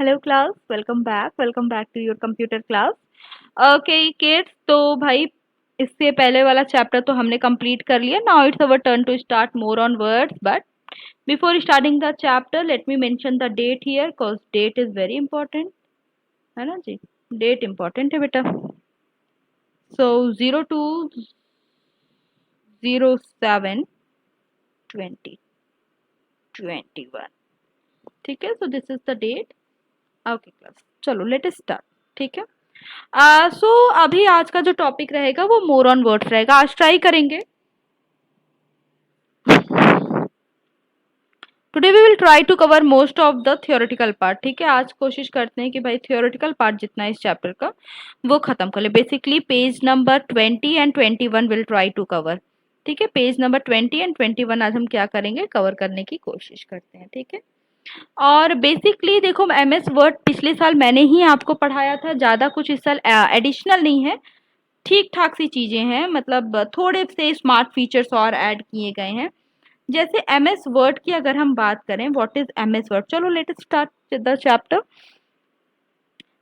Hello class, welcome back to your computer class. Okay kids, तो भाई इससे पहले वाला चैप्टर तो हमने कंप्लीट कर लिया। Now it's our turn to start more on words, but before starting the chapter let me mention the date here, cause date is very important, है ना जी। डेट इंपॉर्टेंट है बेटा। सो 02/07/2021, ठीक है। So this is the date. Okay class, चलो let us start, ठीक है। सो अभी आज का जो टॉपिक रहेगा वो मोर ऑन वर्ड्स रहेगा। आज ट्राई करेंगे। Today we will try to cover most of the theoretical part, ठीक है। आज कोशिश करते हैं कि भाई थियोरेटिकल पार्ट जितना है इस चैप्टर का वो खत्म कर ले। Basically page number 20 and 21 will try to cover, ठीक है। पेज नंबर 20 एंड 21 आज हम क्या करेंगे, कवर करने की कोशिश करते हैं, ठीक है। और बेसिकली देखो, एमएस वर्ड पिछले साल मैंने ही आपको पढ़ाया था, ज़्यादा कुछ इस साल एडिशनल नहीं है, ठीक ठाक सी चीज़ें हैं, मतलब थोड़े से स्मार्ट फीचर्स और ऐड किए गए हैं। जैसे एमएस वर्ड की अगर हम बात करें, व्हाट इज एमएस वर्ड, चलो let us start the chapter.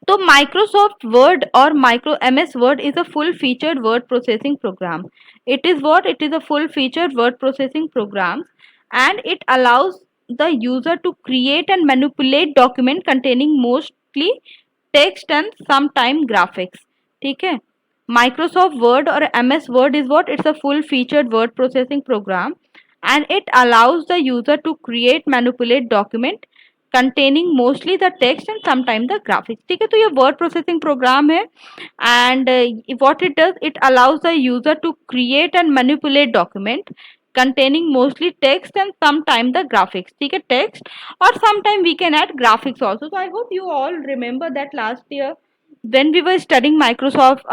तो माइक्रोसॉफ्ट वर्ड और micro MS word is a full featured word processing program. It is what, it is a full featured word processing program and it allows the user to create and manipulate document containing mostly text and sometime graphics, ठीक है। Microsoft Word और MS Word is what, it's a full featured word processing program and it allows the user to create manipulate document containing mostly the text and sometime the graphics, ठीक है। तो ये word processing program है and what it does, it allows the user to create and manipulate document containing mostly text and sometime the graphics, ठीक है। text और sometime we can add graphics also. So I hope you all remember that last year when we were studying Microsoft,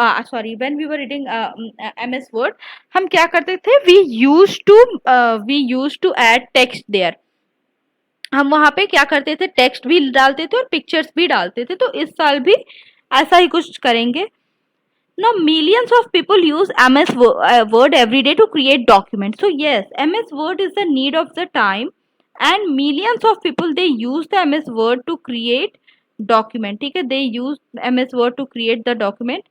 when we were reading MS Word, हम क्या करते थे, we used to add text there. हम वहाँ पे क्या करते थे, टेक्स्ट भी डालते थे और पिक्चर्स भी डालते थे। तो इस साल भी ऐसा ही कुछ करेंगे। Now, millions of people use MS Word every day to create documents. So yes, MS Word is the need of the time, and millions of people they use the MS Word to create document. ठीक है, they use MS Word to create the document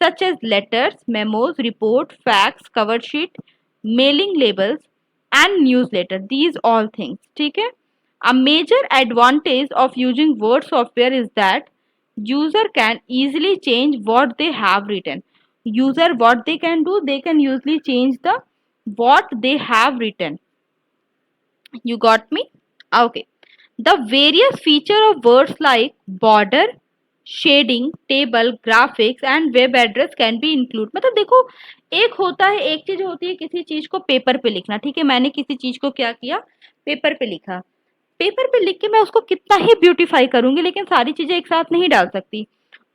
such as letters, memos, report, fax, cover sheet, mailing labels, and newsletter. These all things. ठीक है. A major advantage of using Word software is that user can easily change what they have written. User what they can do, they can usually change the what they have written. You got me? Okay. The various feature of words like border, shading, table, graphics and web address can be include. मतलब देखो, एक होता है, एक चीज होती है किसी चीज को पेपर पे लिखना, ठीक है। मैंने किसी चीज को क्या किया, पेपर पे लिखा। पेपर पे लिख के मैं उसको कितना ही ब्यूटीफाई करूंगी, लेकिन सारी चीजें एक साथ नहीं डाल सकती।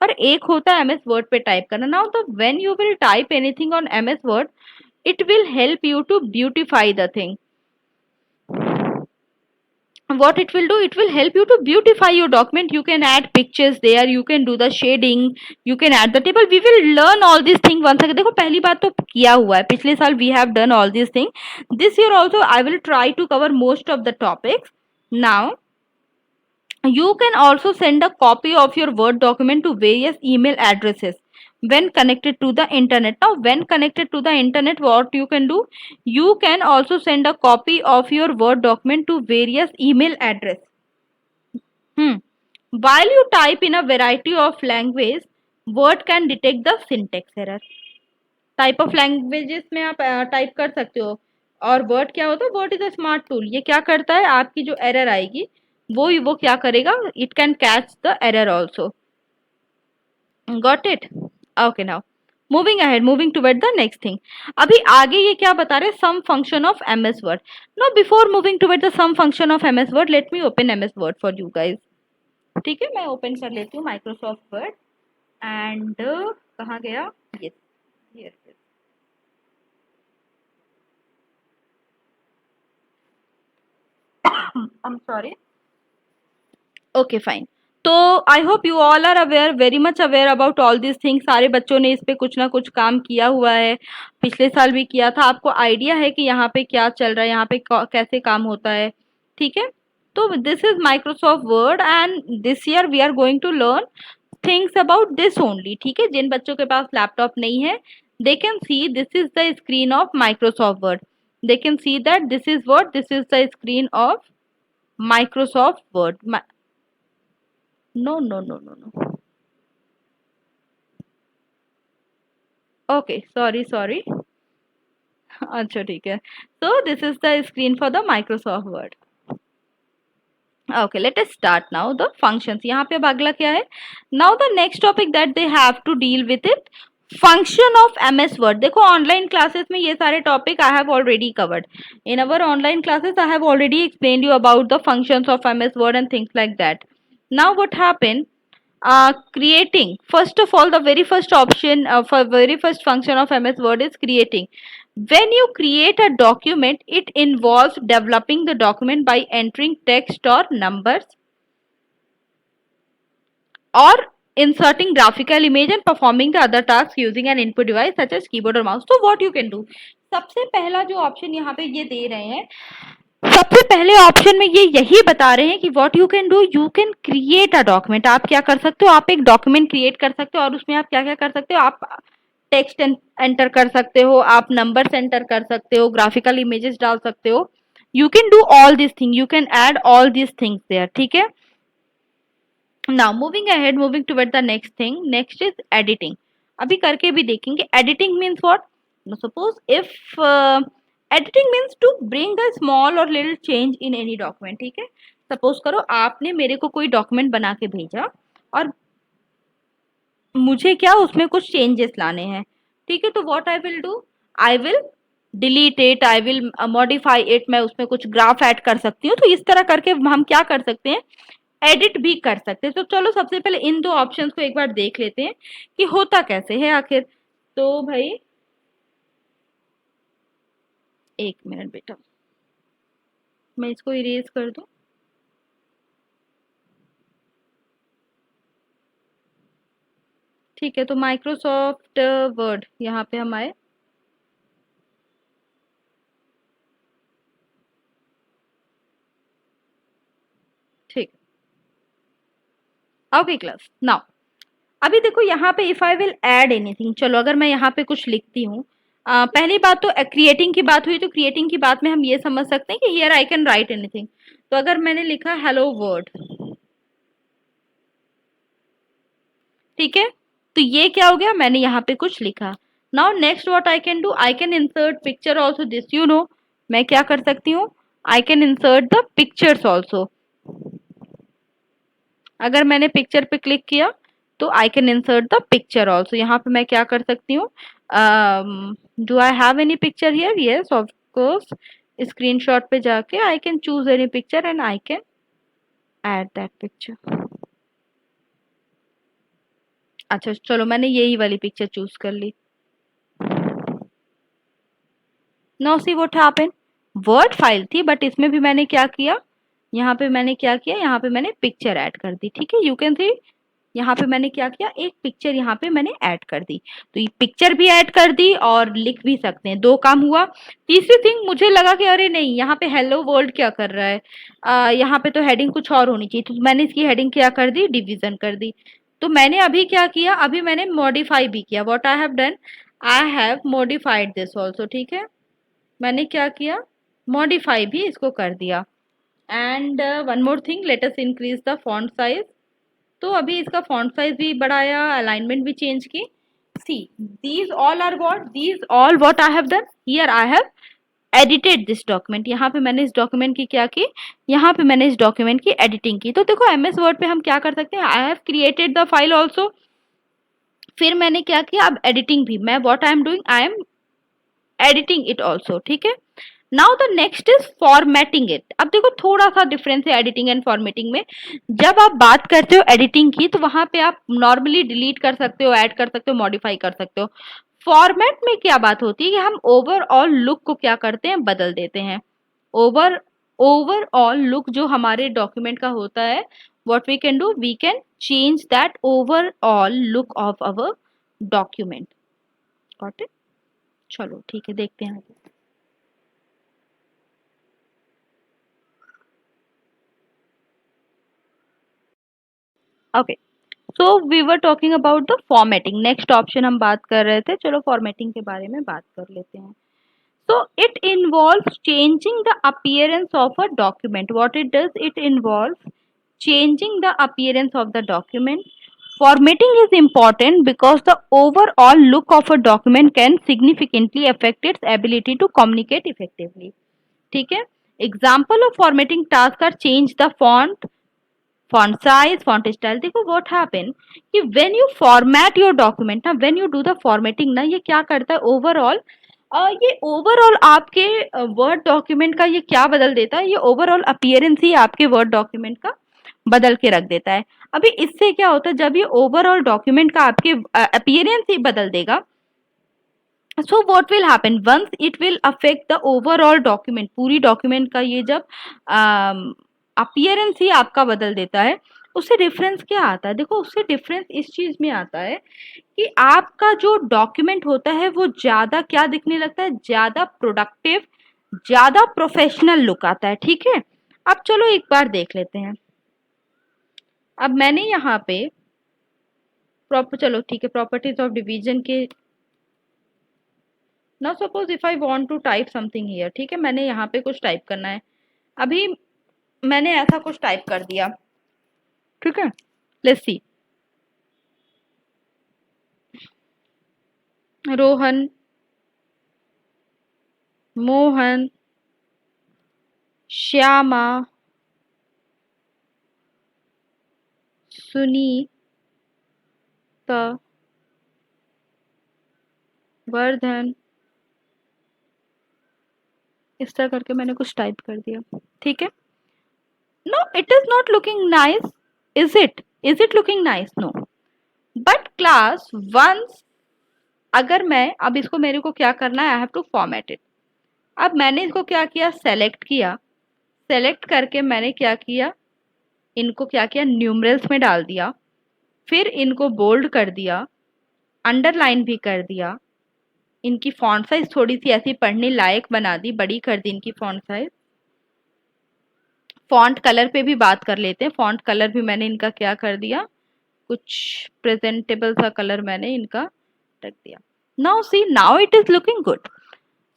और एक होता है एमएस वर्ड पे टाइप करना। नाउ तो when you will type anything on MS word, it will help you to beautify the thing. What it will do, it will help you to beautify your document. You can add pictures there, you can do the shading, you can add the table. We will learn all these things once again. देखो पहली बात तो किया हुआ है, पिछले साल we have done all these things. This year also I will try to cover most of the topics. Now you can also send a copy of your Word document to various email addresses when connected to the internet. Now when connected to the internet, what you can do, you can also send a copy of your Word document to various email address. While you type in a variety of language, Word can detect the syntax error. Type of languages में आप type कर सकते हो। और word क्या होता है, word is a smart tool. ये क्या करता है, आपकी जो एरर आएगी वो क्या करेगा, it can catch the error also. Got it? Okay, now moving ahead, moving toward the next thing. अभी आगे ये क्या बता रहे, sum function of MS Word. No, before moving toward the sum function of MS Word, let me open MS Word for you guys. ठीक है, मैं open कर लेती हूँ माइक्रोसॉफ्ट वर्ड एंड कहाँ गया, yes here. I'm sorry. Okay, fine. तो I hope you all are aware, very much aware about all this things. सारे बच्चों ने इस पे कुछ ना कुछ काम किया हुआ है, पिछले साल भी किया था। आपको आइडिया है कि यहाँ पे क्या चल रहा है, यहाँ पे कैसे काम होता है, ठीक है। तो this is Microsoft Word and this year we are going to learn things about this only, ठीक है। जिन बच्चों के पास लैपटॉप नहीं है, they can see this is the screen of Microsoft Word, they can see that this is what, this is the screen of Microsoft Word. No no no no no, okay sorry sorry, अच्छा ठीक है। So this is the screen for the Microsoft Word. Okay let us start now the functions. यहाँ पे अब अगला क्या है, now the next topic that they have to deal with it, function of MS Word. देखो online classes में ये सारे topic I have already covered in our online classes, I have already explained you about the functions of MS Word and things like that. Now what happen, creating, first of all the very first option for very first function of ms word is creating. When you create a document, it involves developing the document by entering text or numbers or inserting graphical image and performing the other tasks using an input device such as keyboard or mouse. So what you can do, सबसे पहला जो option यहाँ पे ये दे रहे हैं, सबसे पहले ऑप्शन में ये यही बता रहे हैं कि what you can do, you can create a document. आप क्या कर सकते हो, आप एक डॉक्यूमेंट क्रिएट कर सकते हो और उसमें आप क्या क्या कर सकते हो, आप टेक्स्ट एंटर कर सकते हो, आप नंबर्स एंटर कर सकते हो, ग्राफिकल इमेजेस डाल सकते हो, you can do all this thing, you can add all this things there, ठीक है। Now moving ahead, moving toward the next thing, next is editing. अभी करके भी देखेंगे editing means what. Suppose if editing means to bring a small और little change in any document, ठीक है। Suppose करो आपने मेरे को कोई डॉक्यूमेंट बना के भेजा और मुझे क्या उसमें कुछ चेंजेस लाने हैं, ठीक है। तो what I will do, I will delete it, I will modify it, मैं उसमें कुछ ग्राफ ऐड कर सकती हूँ। तो इस तरह करके हम क्या कर सकते हैं, एडिट भी कर सकते हैं। तो चलो सबसे पहले इन दो ऑप्शंस को एक बार देख लेते हैं कि होता कैसे है आखिर। तो भाई एक मिनट बेटा, मैं इसको इरेज कर दूं। ठीक है, तो माइक्रोसॉफ्ट वर्ड यहाँ पे हम आए, ठीक, ओके क्लास। नाउ अभी देखो यहाँ पे if I will add anything, चलो अगर मैं यहाँ पे कुछ लिखती हूँ, पहली बात तो क्रिएटिंग की बात हुई, तो क्रिएटिंग की बात में हम ये समझ सकते हैं कि here I can write anything. तो अगर मैंने लिखा हेलो वर्ड, ठीक है, तो ये क्या हो गया, मैंने यहाँ पे कुछ लिखा। Now next what I can do, I can insert picture also, this you know, मैं क्या कर सकती हूँ, I can insert the pictures also. अगर मैंने पिक्चर पे क्लिक किया तो I can insert the picture also. यहाँ पे मैं क्या कर सकती हूँ, do I have any picture here, yes of course, screenshot पे जाके आई can choose any picture and I can add that picture. अच्छा चलो मैंने यही वाली पिक्चर चूज कर ली। Now see what happened, word file थी बट इसमें भी मैंने क्या किया, यहाँ पे मैंने क्या किया, यहाँ पे मैंने पिक्चर ऐड कर दी, ठीक है। यू कैन सी यहाँ पे मैंने क्या किया, एक पिक्चर यहाँ पे मैंने ऐड कर दी। तो ये पिक्चर भी ऐड कर दी और लिख भी सकते हैं, दो काम हुआ। तीसरी थिंग मुझे लगा कि अरे नहीं, यहाँ पे हेलो वर्ल्ड क्या कर रहा है, यहाँ पे तो हेडिंग कुछ और होनी चाहिए, तो मैंने इसकी हेडिंग क्या कर दी, डिवीजन कर दी। तो मैंने अभी क्या किया, अभी मैंने मॉडिफाई भी किया, what I have done, I have modified this also, ठीक है। मैंने क्या किया, मॉडिफाई भी इसको कर दिया। And one more thing, let us increase the font size. तो अभी इसका फॉन्ट साइज भी बढ़ाया, अलाइनमेंट भी चेंज की। See these all are what, these all what I have done, here I have edited this document. यहाँ पे मैंने इस डॉक्यूमेंट की क्या की, यहाँ पे मैंने इस डॉक्यूमेंट की एडिटिंग की। तो देखो एमएस वर्ड पे हम क्या कर सकते हैं, I have created the file also, फिर मैंने क्या किया, अब एडिटिंग भी, मैं what I am doing, I am editing it also, ठीक है। Now the next is formatting it. अब देखो थोड़ा सा डिफरेंस है एडिटिंग एंड फॉर्मेटिंग में। जब आप बात करते हो एडिटिंग की, तो वहां पे आप नॉर्मली डिलीट कर सकते हो, ऐड कर सकते हो, मॉडिफाई कर सकते हो। फॉर्मेट में क्या बात होती है कि हम ओवरऑल लुक को क्या करते हैं, बदल देते हैं। ओवरऑल लुक जो हमारे डॉक्यूमेंट का होता है, what we can do, we can change that overall look of our document. Got it, चलो ठीक है, देखते हैं आगे। Okay, so we were talking about the formatting. Next option हम बात कर रहे थे, चलो फॉर्मेटिंग के बारे में बात कर लेते हैं। So it involves changing the appearance of a document. What it does, it involves changing the appearance of the document. Formatting is important because the overall look of a document can significantly affect its ability to communicate effectively. ठीक है? Example of formatting task are change the font size, font style। देखो what happen कि when you format your document ना, when you do the formatting ना, ये क्या करता है overall, ये ओवरऑल आपके वर्ड डॉक्यूमेंट का ये क्या बदल देता है, ये ओवरऑल अपीयरेंस ही आपके वर्ड डॉक्यूमेंट का बदल के रख देता है। अभी इससे क्या होता है, जब ये ओवरऑल डॉक्यूमेंट का आपके अपीयरेंस ही बदल देगा, so what will happen once it will affect the overall document, पूरी डॉक्यूमेंट का ये जब अपीयरेंस ही आपका बदल देता है, उससे डिफरेंस क्या आता है? देखो उससे डिफरेंस इस चीज में आता है कि आपका जो डॉक्यूमेंट होता है वो ज्यादा क्या दिखने लगता है, ज्यादा प्रोडक्टिव, ज्यादा प्रोफेशनल लुक आता है। ठीक है, अब चलो एक बार देख लेते हैं। अब मैंने यहाँ पे प्रॉपर, चलो ठीक है, प्रॉपर्टीज ऑफ डिवीजन के, now suppose if I want to type something here, ठीक है, मैंने यहाँ पे कुछ टाइप करना है। अभी मैंने ऐसा कुछ टाइप कर दिया, ठीक है, लेट्स सी, रोहन, मोहन, श्यामा, सुनीता, वर्धन, इस तरह करके मैंने कुछ टाइप कर दिया। ठीक है, no it is not looking nice, is it looking nice? No, but class once, अगर मैं अब इसको, मेरे को क्या करना है, I have to format it. अब मैंने इसको क्या किया, सेलेक्ट किया, सेलेक्ट करके मैंने क्या किया, इनको क्या किया, न्यूमरल्स में डाल दिया, फिर इनको बोल्ड कर दिया, अंडरलाइन भी कर दिया, इनकी फॉन्ट साइज थोड़ी सी ऐसी पढ़ने लायक बना दी, बड़ी कर दी इनकी फॉन्ट साइज। फॉन्ट कलर पे भी बात कर लेते हैं, फॉन्ट कलर भी मैंने इनका क्या कर दिया, कुछ प्रेजेंटेबल सा कलर मैंने इनका रख दिया। Now see, now it is looking good.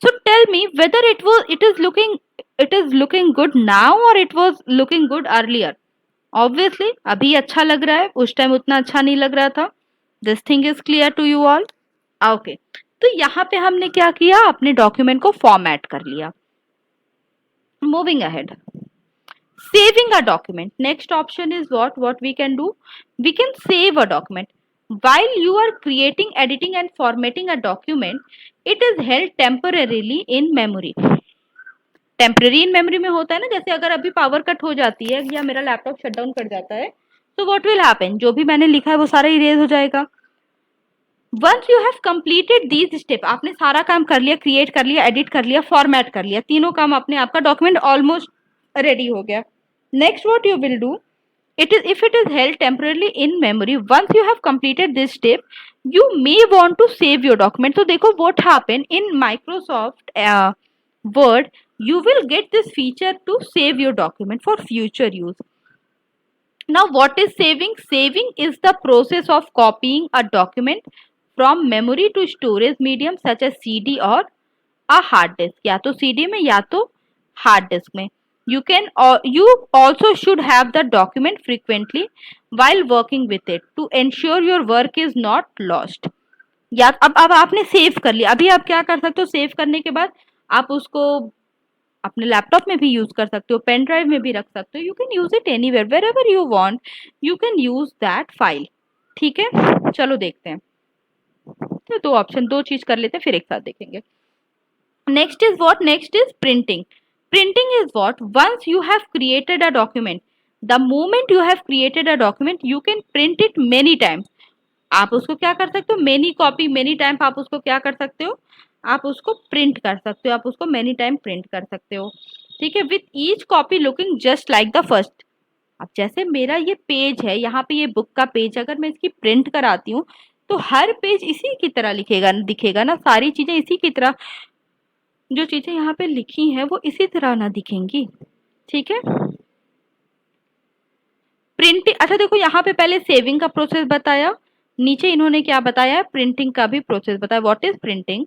So tell me whether it is looking good now or it was looking good earlier. Obviously अभी अच्छा लग रहा है, उस टाइम उतना अच्छा नहीं लग रहा था। This thing is clear to you all? Okay. तो यहाँ पे हमने क्या किया, अपने डॉक्यूमेंट को फॉर्मेट कर लिया। Moving ahead. Saving a document. Next option is what we can do? We can save a document. While you are creating, editing and formatting a document, it is held temporarily in memory. Temporary in memory में होता है ना, जैसे अगर अभी power cut हो जाती है या मेरा लैपटॉप शट डाउन कर जाता है, तो व्हाट विल हैपन, जो भी मैंने लिखा है वो सारा इरेज हो जाएगा। Once you have completed these step, आपने सारा काम कर लिया, क्रिएट कर लिया, एडिट कर लिया, फॉर्मेट कर लिया, तीनों काम अपने, आपका डॉक्यूमेंट ऑलमोस्ट रेडी हो गया। Next what you will do, it is, if it is held temporarily in memory, once you have completed this step, you may want to save your document। तो देखो what happen in Microsoft Word, you will get this feature to save your document for future use। Now what is saving? Saving is the process of copying a document from memory to storage medium such as CD or a hard disk, या तो CD में या तो hard disk में। You also should have the document frequently while working with it to ensure your work is not lost। या अब आपने save कर लिया, अभी आप क्या कर सकते हो, सेव करने के बाद आप उसको अपने लैपटॉप में भी यूज कर सकते हो, पेन ड्राइव में भी रख सकते हो, you can use it anywhere, wherever you want, you can use that file. ठीक है, चलो देखते हैं। तो दो ऑप्शन, दो चीज कर लेते हैं, फिर एक साथ देखेंगे। Next is what, next is printing. Printing is what? Once you have created a document, the moment you have created a document, you can print it many times। आप उसको क्या कर सकते हो, many copy, many time आप उसको क्या कर सकते हो, आप उसको प्रिंट कर सकते हो, आप उसको many time प्रिंट कर सकते हो। ठीक है, with each copy looking just like the first. अब जैसे मेरा ये पेज है, यहाँ पे ये बुक का पेज, अगर मैं इसकी प्रिंट कराती हूँ तो हर पेज इसी की तरह लिखेगा, दिखेगा ना, सारी चीजें इसी की तरह, जो चीजें यहाँ पे लिखी हैं वो इसी तरह ना दिखेंगी। ठीक है, प्रिंटिंग, अच्छा देखो यहाँ पे पहले सेविंग का प्रोसेस बताया, नीचे इन्होंने क्या बताया है, प्रिंटिंग का भी प्रोसेस बताया। What is printing?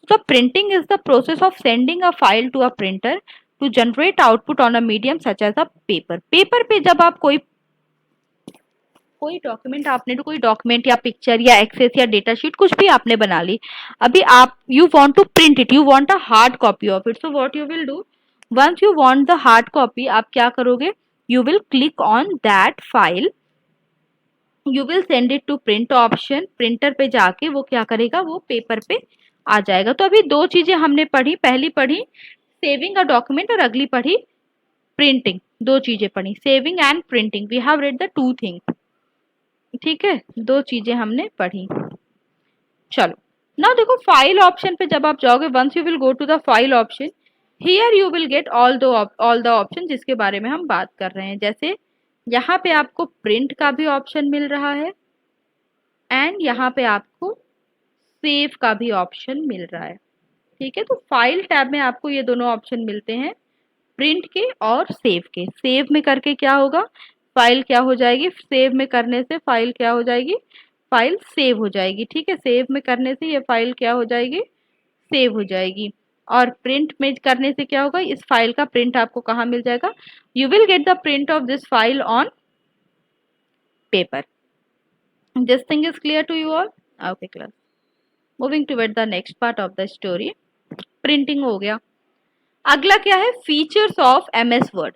तो printing is the process of sending a file to a printer to generate output on a medium such as a paper. Paper पे जब आप कोई कोई डॉक्यूमेंट, आपने तो कोई डॉक्यूमेंट या पिक्चर या एक्सेस या डेटा शीट कुछ भी आपने बना ली, अभी आप you want to print it, you want a hard copy of it, so what you will do, once you want the hard copy, आप क्या करोगे, you will click on that file, you will send it to print option, printer पे जाके वो क्या करेगा, वो paper पे आ जाएगा। तो अभी दो चीजें हमने पढ़ी, पहली पढ़ी सेविंग अ डॉक्यूमेंट और अगली पढ़ी प्रिंटिंग, दो चीजें पढ़ी, saving and printing, we have read the two things. ठीक है, दो चीजें हमने पढ़ी। चलो ना देखो, फाइल ऑप्शन पे जब आप जाओगे, once you will go to the file option, here you will get all the option जिसके बारे में हम बात कर रहे हैं। जैसे यहाँ पे आपको प्रिंट का भी ऑप्शन मिल रहा है एंड यहाँ पे आपको सेव का भी ऑप्शन मिल रहा है। ठीक है, तो फाइल टैब में आपको ये दोनों ऑप्शन मिलते हैं, प्रिंट के और सेव के। सेव में करके क्या होगा, फाइल क्या हो जाएगी, सेव में करने से फाइल क्या हो जाएगी, फाइल सेव हो जाएगी। ठीक है, सेव में करने से ये फाइल क्या हो जाएगी, सेव हो जाएगी। और प्रिंट में करने से क्या होगा, इस फाइल का प्रिंट आपको कहाँ मिल जाएगा, you will get the print of this file on paper. This thing is clear to you all? Okay class, moving toward the next part of the story. Printing हो गया, अगला क्या है, फीचर्स ऑफ एमएस वर्ड।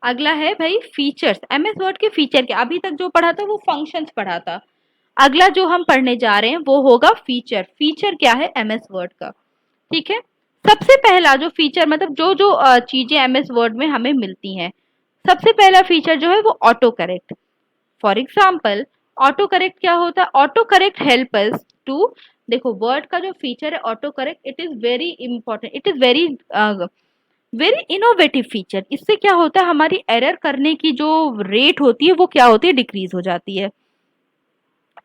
अगला है भाई features, MS word के feature के, अभी तक जो पढ़ा था वो फंक्शंस पढ़ा था, अगला जो हम पढ़ने जा रहे हैं वो होगा फीचर। फीचर क्या है एमएस वर्ड का? ठीक है, सबसे पहला जो फीचर, मतलब जो जो चीजें एमएस वर्ड में हमें मिलती हैं, सबसे पहला फीचर जो है वो auto correct. For example auto correct क्या होता है, auto correct help us to, देखो वर्ड का जो फीचर है auto correct, it is very important, it is very very innovative feature. इससे क्या होता है, हमारी एरर करने की जो रेट होती है वो क्या होती है, डिक्रीज हो जाती है।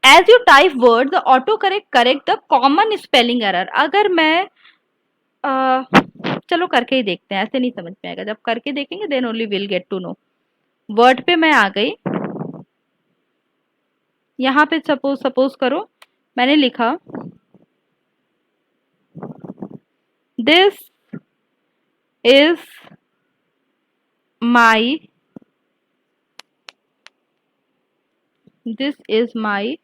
As you type word the auto correct correct the common spelling error. अगर मैं चलो करके ही देखते हैं, ऐसे नहीं समझ में आएगा, जब करके देखेंगे then only will get to know. Word पे मैं आ गई, यहाँ पे सपोज सपोज करो मैंने लिखा this is my, this is my,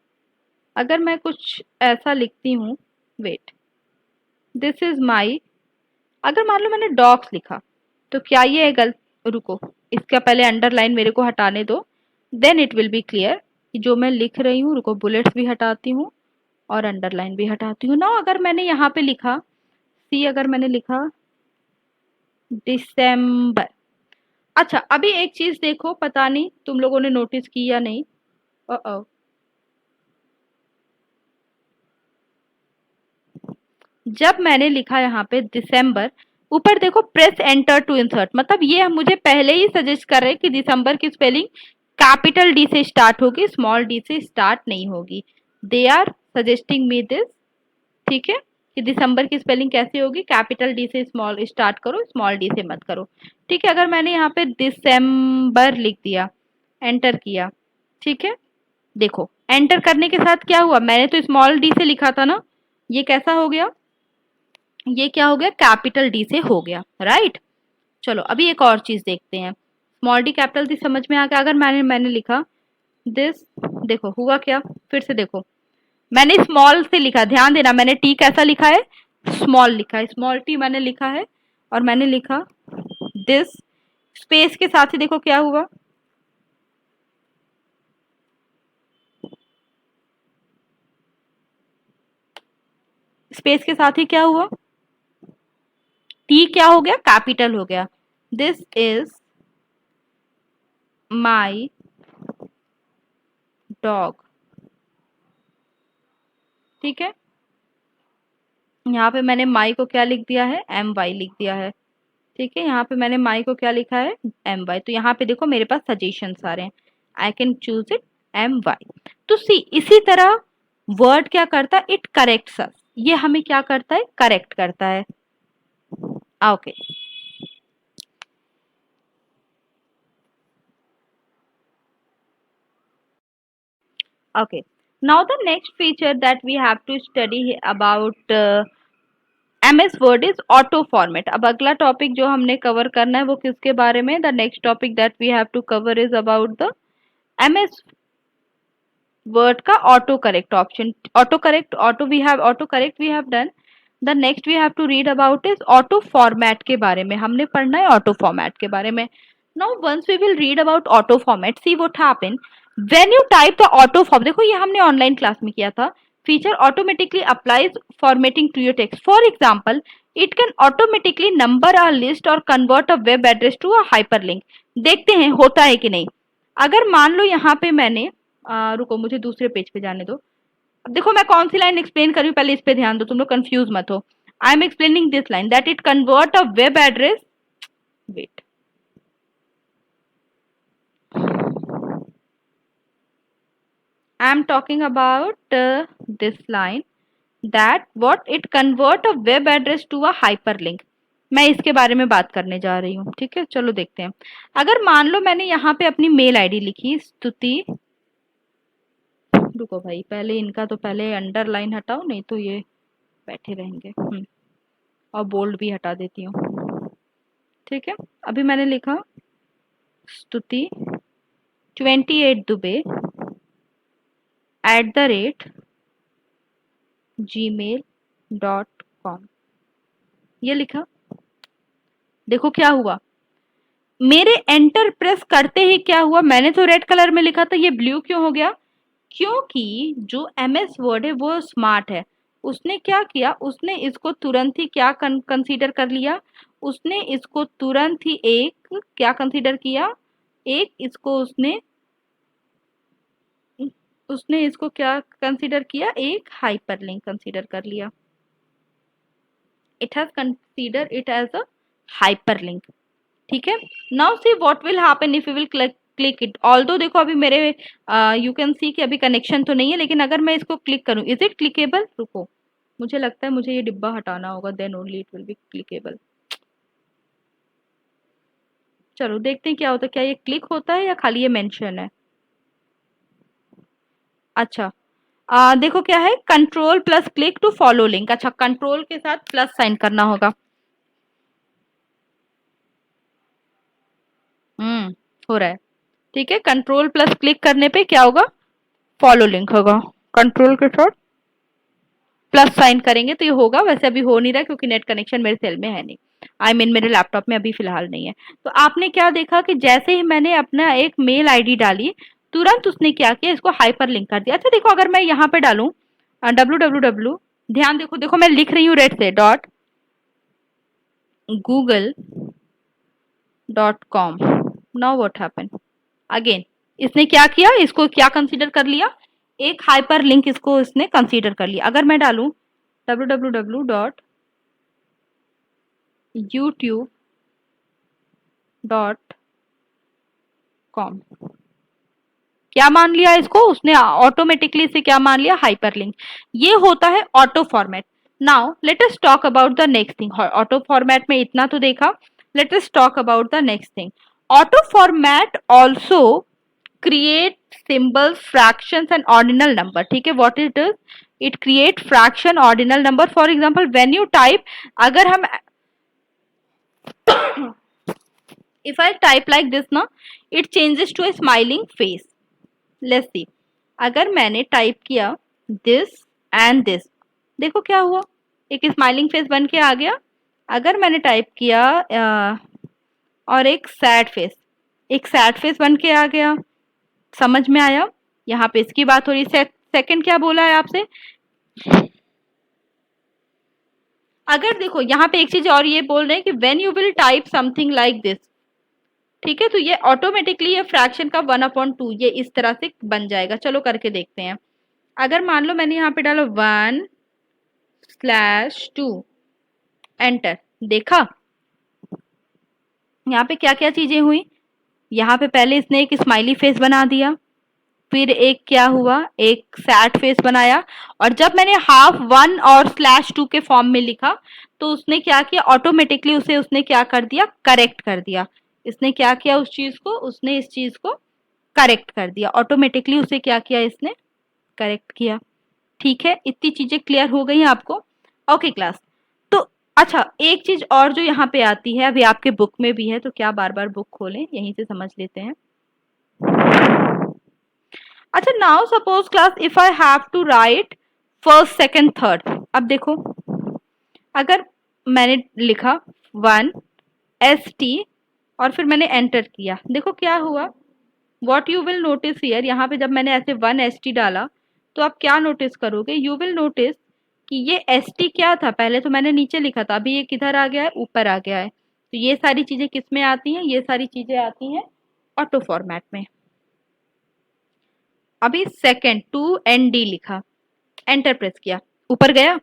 अगर मैं कुछ ऐसा लिखती हूँ, वेट, दिस इज माई, अगर मान लो मैंने डॉग्स लिखा, तो क्या ये गलत, रुको इसका पहले अंडरलाइन मेरे को हटाने दो, then it will be clear कि जो मैं लिख रही हूँ। रुको, बुलेट्स भी हटाती हूँ और अंडरलाइन भी हटाती हूँ ना। अगर मैंने यहाँ पे लिखा सी, अगर मैंने लिखा दिसंबर, अच्छा अभी एक चीज देखो, पता नहीं तुम लोगों ने नोटिस की या नहीं, जब मैंने लिखा यहाँ पे दिसंबर, ऊपर देखो प्रेस एंटर टू इंसर्ट, मतलब ये मुझे पहले ही सजेस्ट कर रहे हैं कि दिसंबर की स्पेलिंग कैपिटल डी से स्टार्ट होगी, स्मॉल डी से स्टार्ट नहीं होगी। They are suggesting me this, ठीक है, कि दिसंबर की स्पेलिंग कैसे होगी, कैपिटल डी से स्मॉल स्टार्ट करो, स्मॉल डी से मत करो। ठीक है, अगर मैंने यहाँ पे दिसंबर लिख दिया, एंटर किया, ठीक है, देखो एंटर करने के साथ क्या हुआ, मैंने तो स्मॉल डी से लिखा था ना, ये कैसा हो गया, ये क्या हो गया, कैपिटल डी से हो गया, राइट। चलो अभी एक और चीज देखते हैं, स्मॉल डी कैपिटल डी समझ में आ गया। अगर मैंने मैंने लिखा दिस, देखो हुआ क्या, फिर से देखो, मैंने स्मॉल से लिखा, ध्यान देना मैंने टी कैसा लिखा है, स्मॉल लिखा है, स्मॉल टी मैंने लिखा है, और मैंने लिखा दिस, स्पेस के साथ ही देखो क्या हुआ, स्पेस के साथ ही क्या हुआ, टी क्या हो गया, कैपिटल हो गया। दिस इज माई डॉग, ठीक है, यहाँ पे मैंने माई को क्या लिख दिया है, एम वाई लिख दिया है, ठीक है, यहाँ पे मैंने माई को क्या लिखा है, एम वाई। तो यहाँ पे देखो मेरे पास सजेशन आ रहे हैं, I can choose it M Y. तो सी इसी तरह वर्ड क्या करता है, इट करेक्ट्स अस, ये हमें क्या करता है, करेक्ट करता है। Okay, Okay. Now the next feature that we have to study about MS Word is auto format. अब अगला टॉपिक जो हमने कवर करना है वो किसके बारे में? The next topic that we have to cover is about the MS Word का auto correct option. Auto correct, auto correct we have done. The next we have to read about is auto format के बारे में. हमने पढ़ना है auto format के बारे में. Now once we will read about auto format, see what happen. When you type the auto form, देखो ये हमने ऑनलाइन क्लास में किया था. Feature automatically applies formatting to your text. For example, it can automatically number a list or convert a web address to a hyperlink. देखते हैं होता है कि नहीं. अगर मान लो यहाँ पे मैंने रुको मुझे दूसरे पेज पे जाने दो. अब देखो मैं कौन सी लाइन एक्सप्लेन कर रही हूँ, पहले इस पे ध्यान दो, तुम लोग कंफ्यूज मत हो. I am explaining this line that it convert a web address. Wait, I am talking about this line that what it convert a web address to a hyperlink. मैं इसके बारे में बात करने जा रही हूँ. ठीक है, चलो देखते हैं. अगर मान लो मैंने यहाँ पे अपनी मेल आईडी लिखी स्तुति, रुको भाई पहले इनका तो पहले अंडरलाइन हटाओ नहीं तो ये बैठे रहेंगे. और बोल्ड भी हटा देती हूँ. ठीक है, अभी मैंने लिखा स्तुति 28 दुबे @gmail.com. ये लिखा. देखो क्या हुआ, मेरे एंटर प्रेस करते ही क्या हुआ, मैंने तो रेड कलर में लिखा था, ये ब्लू क्यों हो गया? क्योंकि जो MS वर्ड है वो स्मार्ट है. उसने क्या किया, उसने इसको तुरंत ही क्या कंसीडर कर लिया, उसने इसको तुरंत ही एक क्या कंसीडर किया, एक इसको उसने इसको क्या कंसीडर किया, एक हाइपरलिंक कंसीडर कर लिया. It has consider it as a hyperlink. ठीक है. Now see what will happen if you will click it. Although देखो अभी मेरे यू कैन सी कि अभी कनेक्शन तो नहीं है, लेकिन अगर मैं इसको क्लिक करूं, इज इट क्लिकेबल? रुको मुझे लगता है मुझे ये डिब्बा हटाना होगा, then only it will be clickable. चलो देखते हैं क्या होता है, क्या ये क्लिक होता है या खाली ये मेंशन है. अच्छा देखो क्या है, control plus click to follow link. अच्छा कंट्रोल के साथ प्लस साइन करना होगा. हो रहा है. ठीक है, कंट्रोल प्लस क्लिक करने पे क्या होगा, फॉलो लिंक होगा. कंट्रोल के साथ प्लस साइन करेंगे तो ये होगा. वैसे अभी हो नहीं रहा क्योंकि नेट कनेक्शन मेरे सेल में है नहीं. मेरे लैपटॉप में अभी फिलहाल नहीं है. तो आपने क्या देखा कि जैसे ही मैंने अपना एक मेल आईडी डाली, तुरंत उसने क्या किया, इसको हाइपर लिंक कर दिया. अच्छा देखो अगर मैं यहाँ पे डालूं www, ध्यान देखो, देखो मैं लिख रही हूँ रेड से .google.com. Now what happen again, इसने क्या किया, इसको क्या कंसीडर कर लिया, एक हाइपर लिंक इसको इसने कंसीडर कर लिया. अगर मैं डालूं www.youtube.com, क्या मान लिया इसको उसने, ऑटोमेटिकली इसे क्या मान लिया, हाइपरलिंक. ये होता है auto format. Now let us talk about the next thing. Auto format में इतना तो देखा, let us talk about the next thing. Auto format also create symbols, fractions and ordinal number. ठीक है, what it is, it create fraction, ordinal number. For example when you type, अगर हम if I type like this ना, it changes to a smiling face. Let's see. अगर मैंने type किया this and this, देखो क्या हुआ, एक स्माइलिंग फेस बन के आ गया. अगर मैंने टाइप किया और एक सैड फेस बन के आ गया. समझ में आया? यहाँ पे इसकी बात हो रही है. सेकंड क्या बोला है आपसे, अगर देखो यहाँ पे एक चीज और ये बोल रहे हैं कि when you will type something like this. ठीक है, तो ये ऑटोमेटिकली ये फ्रैक्शन का 1/2 ये इस तरह से बन जाएगा. चलो करके देखते हैं. अगर मान लो मैंने यहाँ पे डाला 1/2 एंटर, देखा यहाँ पे क्या क्या चीजें हुई. यहाँ पे पहले इसने एक स्माइली फेस बना दिया, फिर एक क्या हुआ, एक सैड फेस बनाया. और जब मैंने ½ और /2 के फॉर्म में लिखा तो उसने क्या किया, ऑटोमेटिकली उसने क्या कर दिया, करेक्ट कर दिया. इसने क्या किया, उस चीज को, उसने इस चीज को करेक्ट कर दिया. ऑटोमेटिकली उसे क्या किया इसने, करेक्ट किया। ठीक है, इतनी चीजें क्लियर हो गई आपको। ओके क्लास, तो अच्छा एक चीज और जो यहाँ पे आती है, अभी आपके बुक में भी है, तो क्या बार बार बुक खोलें, यहीं से समझ लेते हैं। अच्छा, now suppose class if I have to write first second third. अब देखो, अगर मैंने लिखा 1 ST और फिर मैंने एंटर किया, देखो क्या हुआ। What you will notice here, यहाँ पे जब मैंने ऐसे 1 ST डाला तो आप क्या नोटिस करोगे, यू विल नोटिस कि ये ST क्या था, पहले तो मैंने नीचे लिखा था, अभी ये किधर आ गया है, ऊपर आ गया है। तो ये सारी चीजें किस में आती हैं, ये सारी चीजें आती हैं ऑटो फॉर्मेट में। अभी सेकेंड 2ND लिखा, एंटर प्रेस किया, ऊपर गया।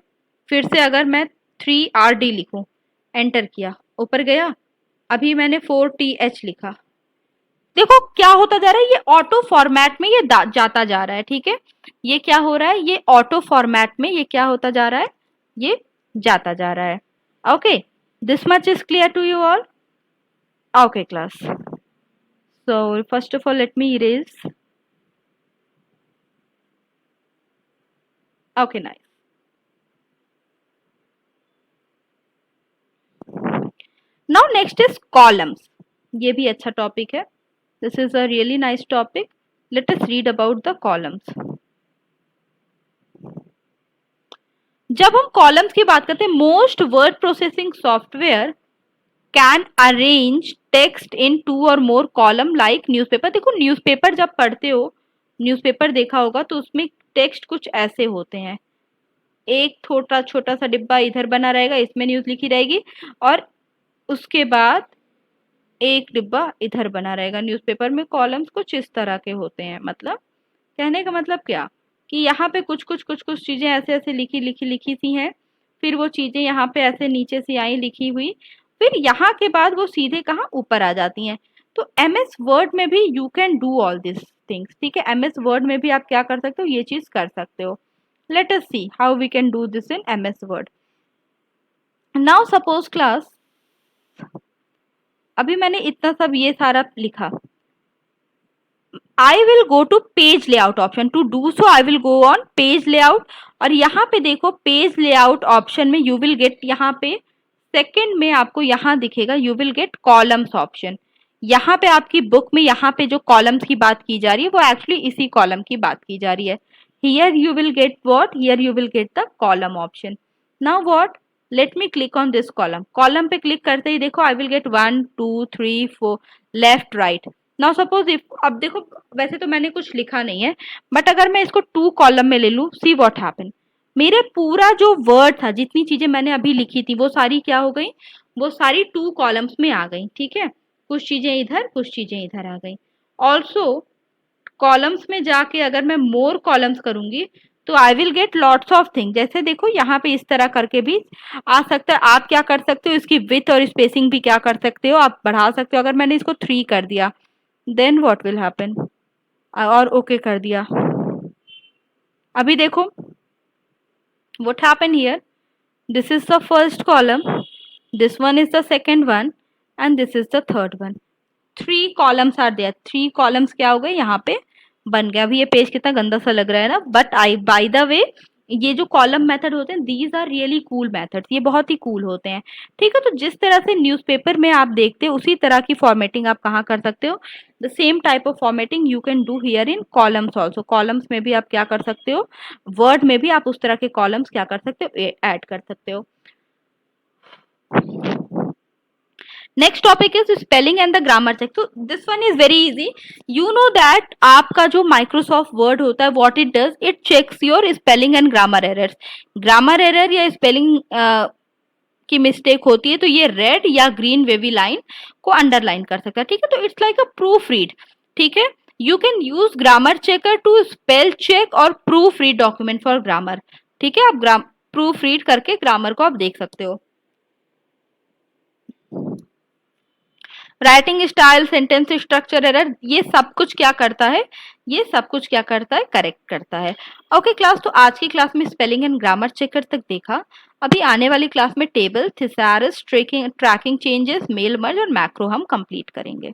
फिर से अगर मैं 3RD लिखूं, एंटर किया, ऊपर गया। अभी मैंने 4TH लिखा, देखो क्या होता जा रहा है, ये ऑटो फॉर्मेट में ये जाता जा रहा है। ठीक है, ये क्या हो रहा है, ये ऑटो फॉर्मेट में ये क्या होता जा रहा है, ये जाता जा रहा है। Okay, this much is clear to you all. Okay class, so first of all let me erase. Okay nice. Now next is columns, ये भी अच्छा टॉपिक है। This is a really nice topic, let us read about the columns. जब हम columns की बात करते हैं, most word processing software can arrange text in 2 और मोर कॉलम लाइक न्यूज़पेपर। देखो न्यूज़पेपर जब पढ़ते हो, न्यूज़पेपर देखा होगा, तो उसमें टेक्स्ट कुछ ऐसे होते हैं, एक छोटा छोटा सा डिब्बा इधर बना रहेगा, इसमें न्यूज़ लिखी रहेगी, और उसके बाद एक डिब्बा इधर बना रहेगा। न्यूज़पेपर में कॉलम्स कुछ इस तरह के होते हैं। मतलब कहने का मतलब क्या, कि यहाँ पे कुछ कुछ कुछ कुछ चीजें ऐसे ऐसे लिखी लिखी लिखी सी हैं, फिर वो चीजें यहाँ पे ऐसे नीचे से आई लिखी हुई, फिर यहाँ के बाद वो सीधे कहाँ ऊपर आ जाती हैं। तो MS वर्ड में भी you can do all this things. ठीक है, MS वर्ड में भी आप क्या कर सकते हो, ये चीज कर सकते हो। Let us see how we can do this in MS word. Now suppose class, अभी मैंने इतना सब ये सारा लिखा, I will go to page layout option, to do so I will go on page layout. और यहाँ पे देखो पेज लेआउट ऑप्शन में यू विल गेट, यहाँ पे सेकंड में आपको यहाँ दिखेगा you will get columns option. यहाँ पे आपकी बुक में यहाँ पे जो कॉलम्स की बात की जा रही है वो एक्चुअली इसी कॉलम की बात की जा रही है। Here you will get what, here you will get the column option. Now what, let me click on this column. Column पे क्लिक करते ही देखो I will get 1 2 3 4 left right. Now suppose if, अब देखो वैसे तो मैंने कुछ लिखा नहीं है, बट अगर मैं इसको 2 कॉलम में ले लूं, सी व्हाट हैपन, मेरे पूरा जो वर्ड था, जितनी चीजें मैंने अभी लिखी थी, वो सारी क्या हो गई, वो सारी 2 कॉलम्स में आ गई। ठीक है, कुछ चीजें इधर, कुछ चीजें इधर आ गई। ऑल्सो कॉलम्स में जाके अगर मैं मोर कॉलम्स करूंगी तो I will get lots of thing. जैसे देखो यहाँ पे इस तरह करके भी आ सकता है। आप क्या कर सकते हो, इसकी विथ और स्पेसिंग भी क्या कर सकते हो, आप बढ़ा सकते हो। अगर मैंने इसको 3 कर दिया, देन व्हाट विल हैपन, और ओके कर दिया, अभी देखो what happen here, this is the first column, this one is the second one, and this is the third one. 3 columns are there, 3 columns क्या हो गए यहाँ पे बन गया। अभी ये पेज कितना गंदा सा लग रहा है ना, but I by the way ये जो कॉलम मेथड होते हैं, these are really cool methods, ये बहुत ही कूल होते हैं। ठीक है, तो जिस तरह से न्यूज़पेपर में आप देखते हो उसी तरह की फॉर्मेटिंग आप कहाँ कर सकते हो, the same type of formatting you can do here in columns also. Columns में भी आप क्या कर सकते हो, वर्ड में भी आप उस तरह के कॉलम्स क्या कर सकते हो, ऐड कर सकते हो। Next topic is spelling and the grammar check. तो this one is very easy, you know that आपका जो माइक्रोसॉफ्ट वर्ड होता है, what it does, it checks your spelling and grammar errors. Grammar error या spelling की mistake होती है तो ये रेड या ग्रीन वेवी लाइन को अंडरलाइन कर सकता है। ठीक है, तो it's like a proofread. ठीक है, you can use grammar checker to spell check और proofread document for grammar. ठीक है, आप प्रूफ रीड करके ग्रामर को आप देख सकते हो। Writing style, sentence structure error, ये सब कुछ क्या करता है, ये सब कुछ क्या करता है, करेक्ट करता है। ओके क्लास, तो आज की क्लास में स्पेलिंग एंड ग्रामर चेकर तक देखा। अभी आने वाली क्लास में table, thesaurus, tracking changes, mail merge और मैक्रो हम कंप्लीट करेंगे।